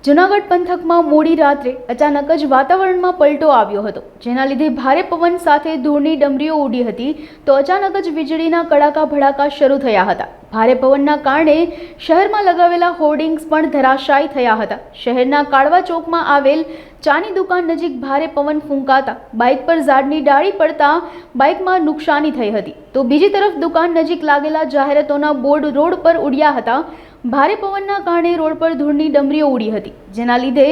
જૂનાગઢ પંથકમાં મોડી રાત્રે અચાનક જ વાતાવરણમાં પલટો આવ્યો હતો, જેના લીધે ભારે પવન સાથે ધૂળની ડમરીઓ ઉડી હતી તો અચાનક જ વીજળીના કડાકા ભડાકા શરૂ થયા હતા। ભારે પવનના કારણે શહેરમાં લગાવેલા હોર્ડિંગ્સ પણ ધરાશાયી થયા હતા। શહેરના કાળવા ચોકમાં આવેલ ચાની દુકાન નજીક ભારે પવન ફૂંકાતા બાઇક પર ઝાડની ડાળી પડતા બાઇકમાં નુકસાની થઈ હતી, તો બીજી તરફ દુકાન નજીક લાગેલા જાહેરાતોના બોર્ડ રોડ પર ઉડ્યા હતા। ભારે પવનના કારણે રોડ પર ધૂળની ડમરીઓ ઉડી હતી, જેના લીધે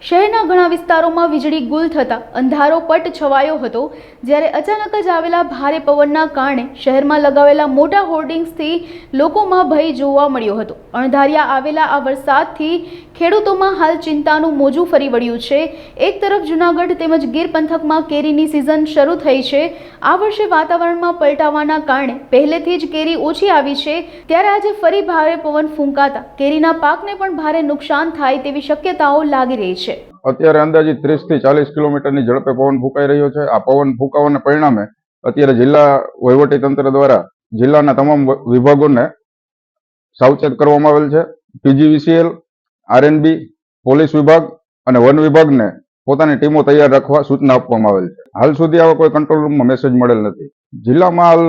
શહેરના ઘણા વિસ્તારોમાં વીજળી ગુલ થતાં અંધારો પટ છવાયો હતો। જ્યારે અચાનક જ આવેલા ભારે પવનના કારણે શહેરમાં લગાવેલા મોટા હોર્ડિંગ્સથી લોકોમાં ભય જોવા મળ્યો હતો। અણધાર્યા આવેલા આ વરસાદથી ખેડૂતોમાં હાલ ચિંતાનું મોજું ફરી વળ્યું છે। એક તરફ જૂનાગઢ તેમજ ગીર પંથકમાં કેરીની સિઝન શરૂ થઈ છે। આ વર્ષે વાતાવરણમાં પલટાવાના કારણે પહેલેથી જ કેરી ઓછી આવી છે, ત્યારે આજે ફરી ભારે પવન ફૂંકાતા કેરીના પાકને પણ ભારે નુકસાન થાય તેવી શક્યતાઓ લાગી રહી છે। અત્યારે અંદાજિત 30 થી 40 કિલોમીટરની ઝડપે પવન ફૂંકાઈ રહ્યો છે। આ પવન ફૂંકાવાના પરિણામે અત્યારે જિલ્લા વહીવટીતંત્ર દ્વારા જિલ્લાના તમામ વિભાગોને સાવચેત કરવામાં આવેલ છે। પીજીવીસીએલ, આરએનબી, પોલીસ વિભાગ અને વન વિભાગને પોતાની ટીમો તૈયાર રાખવા સૂચના આપવામાં આવેલ છે। હાલ સુધી આવા કોઈ કંટ્રોલ રૂમમાં મેસેજ મળેલ નથી। જિલ્લામાં હાલ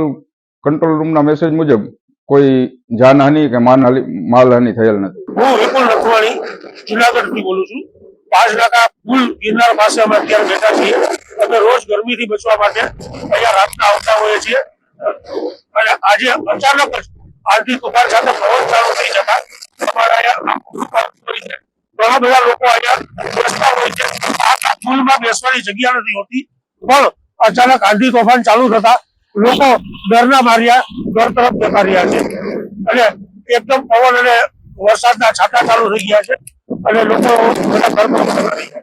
કંટ્રોલ રૂમના મેસેજ મુજબ કોઈ જાનહાનિ કે માલહાનિ થયેલ નથી। હું વિપુલ રખવાણી જુનાગઢથી બોલું છું। 5 નાકા પુલ ગિરનાર પાસે અમે અત્યારે બેઠા છીએ। અમે રોજ ગરમીથી બચવા માટે અહીંયા રાતના આવતા હોઈએ છીએ અને આજે અચાનક જ આંધી તોફાન સાથે પવન ચાલુ થઈ જતા અમારા અહીંયા ઘણા બધા લોકો અહીંયા બેસતા હોય છે। આ પુલમાં બેસવાની જગ્યા નથી હોતી, પણ અચાનક આંધી તોફાન ચાલુ થતા લોકો ડરના માર્યા ઘર તરફ જતા રહ્યા છે અને એકદમ પવન અને વરસાદના છાંટા ચાલુ થઈ ગયા છે અને લોકો બધા ઘર તરફ જતા રહ્યા છે।